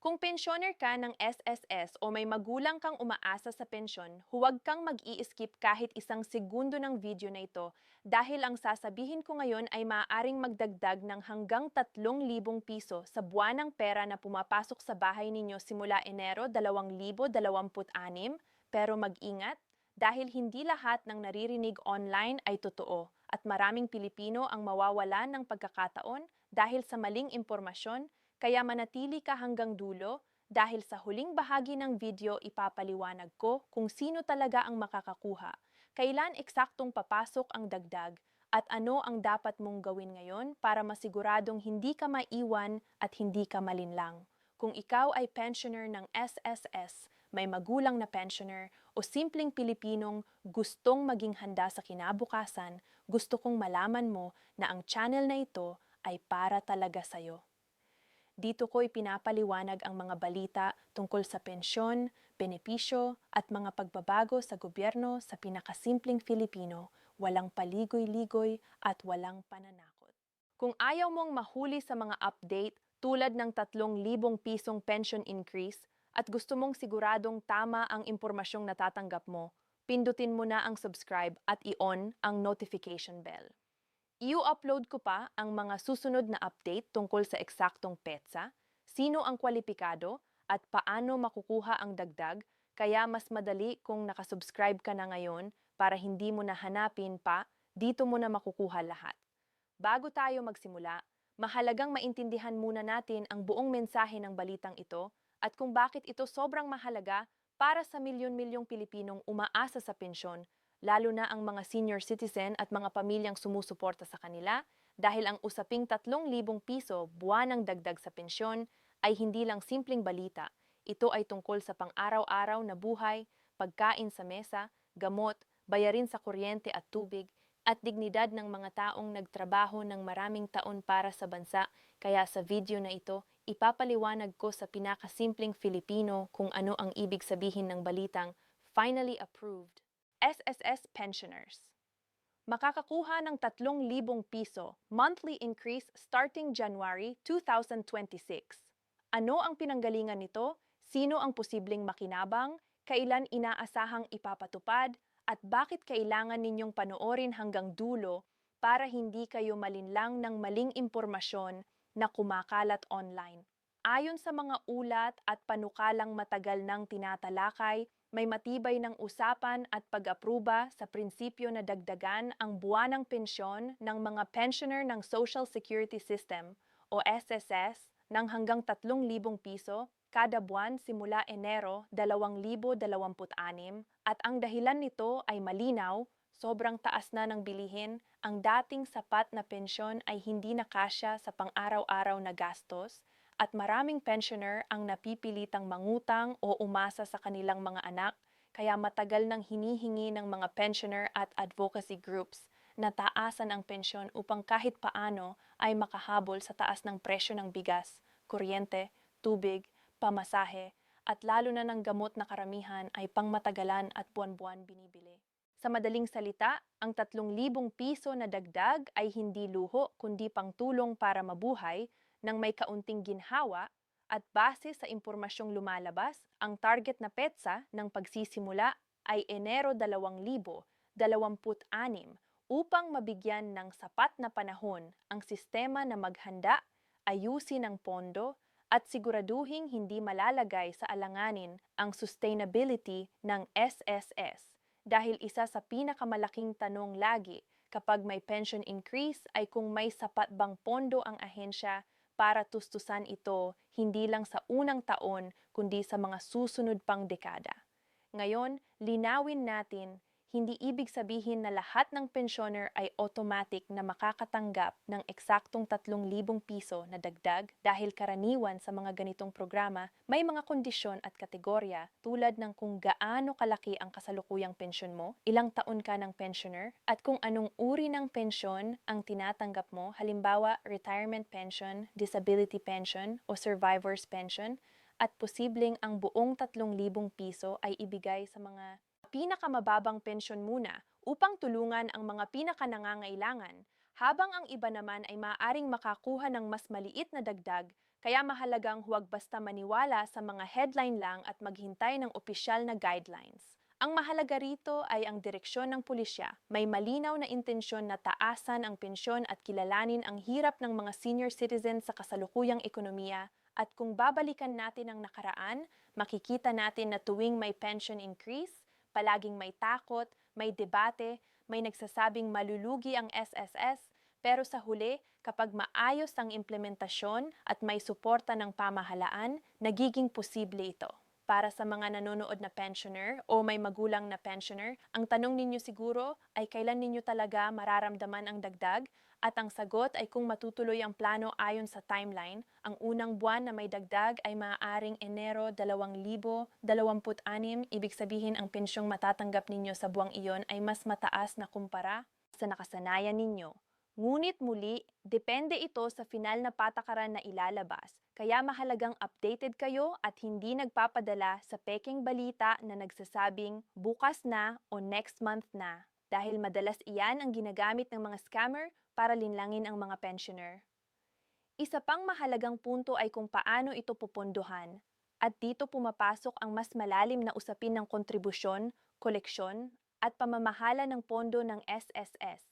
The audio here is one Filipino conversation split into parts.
Kung pensioner ka ng SSS o may magulang kang umaasa sa pensyon, huwag kang mag-i-skip kahit isang segundo ng video na ito dahil ang sasabihin ko ngayon ay maaaring magdagdag ng hanggang 3,000 piso sa buwanang pera na pumapasok sa bahay ninyo simula Enero 2026. Pero mag-ingat dahil hindi lahat ng naririnig online ay totoo at maraming Pilipino ang mawawalan ng pagkakataon dahil sa maling impormasyon. Kaya manatili ka hanggang dulo dahil sa huling bahagi ng video ipapaliwanag ko kung sino talaga ang makakakuha, kailan eksaktong papasok ang dagdag, at ano ang dapat mong gawin ngayon para masiguradong hindi ka maiwan at hindi ka malinlang. Kung ikaw ay pensioner ng SSS, may magulang na pensioner o simpleng Pilipinong gustong maging handa sa kinabukasan, gusto kong malaman mo na ang channel na ito ay para talaga sa'yo. Dito ko ipinapaliwanag ang mga balita tungkol sa pensyon, benepisyo at mga pagbabago sa gobyerno sa pinakasimpleng Filipino, walang paligoy-ligoy at walang pananakot. Kung ayaw mong mahuli sa mga update tulad ng 3,000 pisong pension increase at gusto mong siguradong tama ang impormasyong natatanggap mo, pindutin mo na ang subscribe at i-on ang notification bell. I-upload ko pa ang mga susunod na update tungkol sa eksaktong petsa, sino ang kwalipikado, at paano makukuha ang dagdag, kaya mas madali kung nakasubscribe ka na ngayon para hindi mo na hanapin pa, dito mo na makukuha lahat. Bago tayo magsimula, mahalagang maintindihan muna natin ang buong mensahe ng balitang ito at kung bakit ito sobrang mahalaga para sa milyon-milyong Pilipinong umaasa sa pensyon, lalo na ang mga senior citizen at mga pamilyang sumusuporta sa kanila dahil ang usaping 3,000 piso buwanang dagdag sa pensyon ay hindi lang simpleng balita. Ito ay tungkol sa pang-araw-araw na buhay, pagkain sa mesa, gamot, bayarin sa kuryente at tubig, at dignidad ng mga taong nagtrabaho ng maraming taon para sa bansa. Kaya sa video na ito, ipapaliwanag ko sa pinakasimpleng Filipino kung ano ang ibig sabihin ng balitang finally approved. SSS pensioners makakakuha ng 3,000 piso monthly increase starting January 2026. Ano ang pinanggalingan nito? Sino ang posibleng makinabang? Kailan inaasahang ipapatupad? At bakit kailangan ninyong panoorin hanggang dulo para hindi kayo malinlang ng maling impormasyon na kumakalat online? Ayon sa mga ulat at panukalang matagal nang tinatalakay, may matibay ng usapan at pag-apruba sa prinsipyo na dagdagan ang buwanang pensyon ng mga pensioner ng Social Security System o SSS ng hanggang 3,000 piso kada buwan simula Enero 2026 at ang dahilan nito ay malinaw, sobrang taas na ng bilihin, ang dating sapat na pensyon ay hindi nakasya sa pang-araw-araw na gastos at maraming pensioner ang napipilitang mangutang o umasa sa kanilang mga anak, kaya matagal nang hinihingi ng mga pensioner at advocacy groups na taasan ang pensyon upang kahit paano ay makahabol sa taas ng presyo ng bigas, kuryente, tubig, pamasahe, at lalo na ng gamot na karamihan ay pangmatagalan at buwan-buwan binibili. Sa madaling salita, ang 3,000 piso na dagdag ay hindi luho kundi pangtulong para mabuhay ng may kaunting ginhawa at base sa impormasyong lumalabas, ang target na petsa ng pagsisimula ay Enero 2026 upang mabigyan ng sapat na panahon ang sistema na maghanda, ayusin ang pondo, at siguraduhing hindi malalagay sa alanganin ang sustainability ng SSS. Dahil isa sa pinakamalaking tanong lagi kapag may pension increase ay kung may sapat bang pondo ang ahensya para tustusan ito hindi lang sa unang taon kundi sa mga susunod pang dekada. Ngayon, linawin natin, hindi ibig sabihin na lahat ng pensioner ay automatic na makakatanggap ng eksaktong 3,000 piso na dagdag dahil karaniwan sa mga ganitong programa may mga kondisyon at kategorya tulad ng kung gaano kalaki ang kasalukuyang pensyon mo, ilang taon ka ng pensioner, at kung anong uri ng pensyon ang tinatanggap mo, halimbawa retirement pension, disability pension o survivor's pension, at posibleng ang buong 3,000 piso ay ibigay sa mga pinakamababang pensyon muna upang tulungan ang mga pinakanangangailangan, habang ang iba naman ay maaaring makakuha ng mas maliit na dagdag Kaya mahalagang huwag basta maniwala sa mga headline lang at maghintay ng opisyal na guidelines. Ang mahalaga rito ay ang direksyon ng pulisya. May malinaw na intensyon na taasan ang pensyon at kilalanin ang hirap ng mga senior citizens sa kasalukuyang ekonomiya. At kung babalikan natin ang nakaraan, makikita natin na tuwing may pension increase, palaging may takot, may debate, may nagsasabing malulugi ang SSS, pero sa huli, kapag maayos ang implementasyon at may suporta ng pamahalaan, nagiging posible ito. Para sa mga nanonood na pensioner o may magulang na pensioner, ang tanong ninyo siguro ay kailan ninyo talaga mararamdaman ang dagdag? At ang sagot ay kung matutuloy ang plano ayon sa timeline, ang unang buwan na may dagdag ay maaaring Enero 2026, ibig sabihin ang pensyong matatanggap ninyo sa buwang iyon ay mas mataas na kumpara sa nakasanayan ninyo. Ngunit muli, depende ito sa final na patakaran na ilalabas, kaya mahalagang updated kayo at hindi nagpapadala sa peking balita na nagsasabing bukas na o next month na, dahil madalas iyan ang ginagamit ng mga scammer para linlangin ang mga pensioner. Isa pang mahalagang punto ay kung paano ito pupondohan, at dito pumapasok ang mas malalim na usapin ng kontribusyon, koleksyon, at pamamahala ng pondo ng SSS.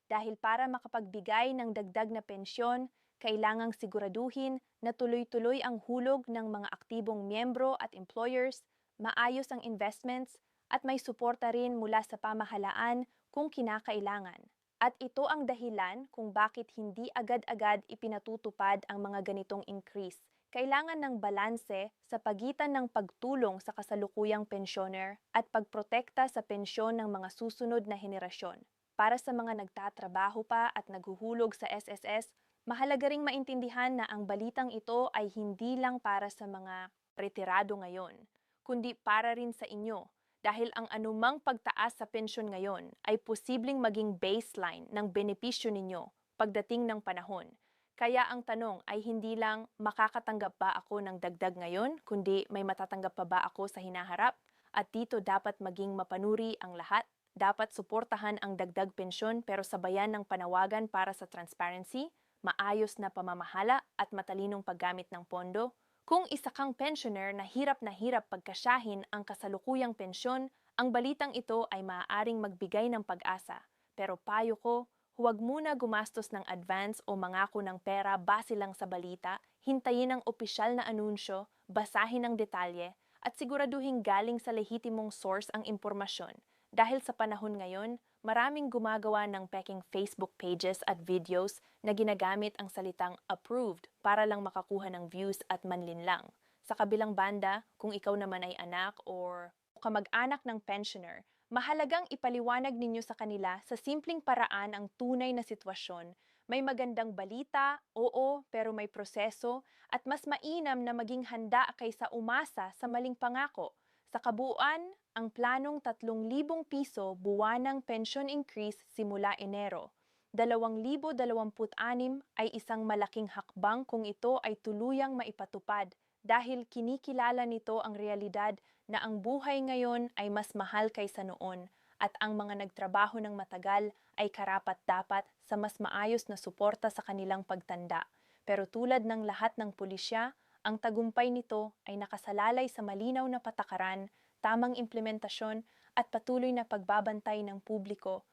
Dahil para makapagbigay ng dagdag na pensyon, kailangang siguraduhin na tuloy-tuloy ang hulog ng mga aktibong miyembro at employers, maayos ang investments, at may suporta rin mula sa pamahalaan kung kinakailangan. At ito ang dahilan kung bakit hindi agad-agad ipinatutupad ang mga ganitong increase. Kailangan ng balanse sa pagitan ng pagtulong sa kasalukuyang pensyoner at pagprotekta sa pensyon ng mga susunod na henerasyon. Para sa mga nagtatrabaho pa at naghuhulog sa SSS, mahalaga ring maintindihan na ang balitang ito ay hindi lang para sa mga retirado ngayon, kundi para rin sa inyo. Dahil ang anumang pagtaas sa pensyon ngayon ay posibleng maging baseline ng benepisyo ninyo pagdating ng panahon. Kaya ang tanong ay hindi lang makakatanggap ba ako ng dagdag ngayon, kundi may matatanggap pa ba ako sa hinaharap? At dito dapat maging mapanuri ang lahat. Dapat suportahan ang dagdag pensyon pero sabayan ng panawagan para sa transparency, maayos na pamamahala at matalinong paggamit ng pondo. Kung isa kang pensioner na hirap pagkasyahin ang kasalukuyang pensyon, ang balitang ito ay maaaring magbigay ng pag-asa. Pero payo ko, huwag muna gumastos ng advance o mangako ng pera base lang sa balita, hintayin ang opisyal na anunsyo, basahin ang detalye, at siguraduhin galing sa lehitimong source ang impormasyon. Dahil sa panahon ngayon, maraming gumagawa ng peking Facebook pages at videos na ginagamit ang salitang approved para lang makakuha ng views at manlinlang. Sa kabilang banda, kung ikaw naman ay anak or kamag-anak ng pensioner, mahalagang ipaliwanag ninyo sa kanila sa simpleng paraan ang tunay na sitwasyon. May magandang balita, oo, pero may proseso, at mas mainam na maging handa kaysa umasa sa maling pangako. Sa kabuuan, ang planong 3,000 piso buwanang pension increase simula Enero 2026 ay isang malaking hakbang kung ito ay tuluyang maipatupad dahil kinikilala nito ang realidad na ang buhay ngayon ay mas mahal kaysa noon at ang mga nagtrabaho ng matagal ay karapat-dapat sa mas maayos na suporta sa kanilang pagtanda. Pero tulad ng lahat ng pulisya, ang tagumpay nito ay nakasalalay sa malinaw na patakaran, tamang implementasyon at patuloy na pagbabantay ng publiko.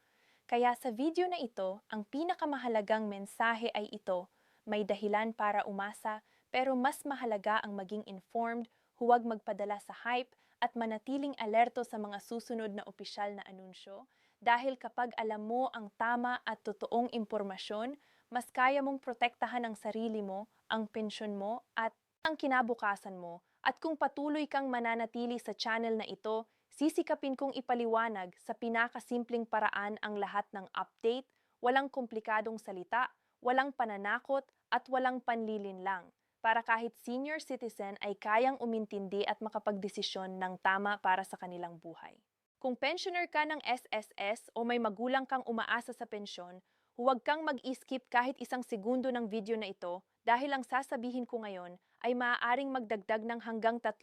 Kaya sa video na ito, ang pinakamahalagang mensahe ay ito, may dahilan para umasa pero mas mahalaga ang maging informed, huwag magpadala sa hype at manatiling alerto sa mga susunod na opisyal na anunsyo dahil kapag alam mo ang tama at totoong impormasyon, mas kaya mong protektahan ang sarili mo, ang pensyon mo at ang kinabukasan mo. At kung patuloy kang mananatili sa channel na ito, sisikapin kong ipaliwanag sa pinakasimpleng paraan ang lahat ng update, walang komplikadong salita, walang pananakot at walang panlilinlang, para kahit senior citizen ay kayang umintindi at makapagdesisyon ng tama para sa kanilang buhay. Kung pensioner ka ng SSS o may magulang kang umaasa sa pensyon, huwag kang mag-skip kahit isang segundo ng video na ito dahil ang sasabihin ko ngayon ay maaaring magdagdag ng hanggang 3,000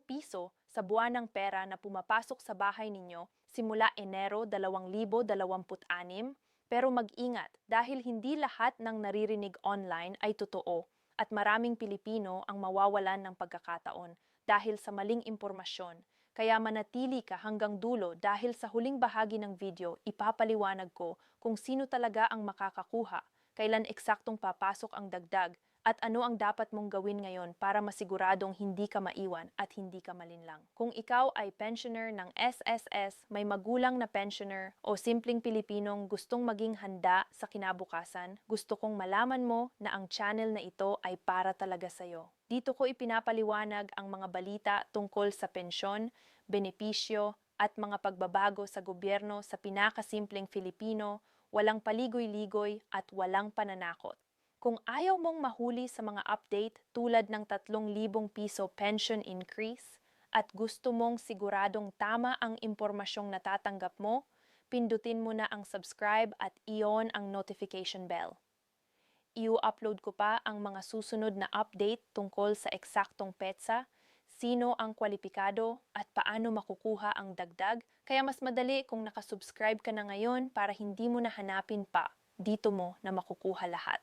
piso sa buwanang pera na pumapasok sa bahay ninyo simula Enero 2026. Pero mag-ingat dahil hindi lahat ng naririnig online ay totoo at maraming Pilipino ang mawawalan ng pagkakataon dahil sa maling impormasyon. Kaya manatili ka hanggang dulo dahil sa huling bahagi ng video ipapaliwanag ko kung sino talaga ang makakakuha, kailan eksaktong papasok ang dagdag, at ano ang dapat mong gawin ngayon para masiguradong hindi ka maiwan at hindi ka malinlang. Kung ikaw ay pensioner ng SSS, may magulang na pensioner o simpleng Pilipinong gustong maging handa sa kinabukasan, gusto kong malaman mo na ang channel na ito ay para talaga sa'yo. Dito ko ipinapaliwanag ang mga balita tungkol sa pensyon, benepisyo, at mga pagbabago sa gobyerno sa pinakasimpleng Filipino, walang paligoy-ligoy at walang pananakot. Kung ayaw mong mahuli sa mga update tulad ng 3,000 piso pension increase at gusto mong siguradong tama ang impormasyong natatanggap mo, pindutin mo na ang subscribe at i-on ang notification bell. I-upload ko pa ang mga susunod na update tungkol sa eksaktong petsa, sino ang kwalipikado at paano makukuha ang dagdag, kaya mas madali kung nakasubscribe ka na ngayon para hindi mo na hanapin pa, dito mo na makukuha lahat.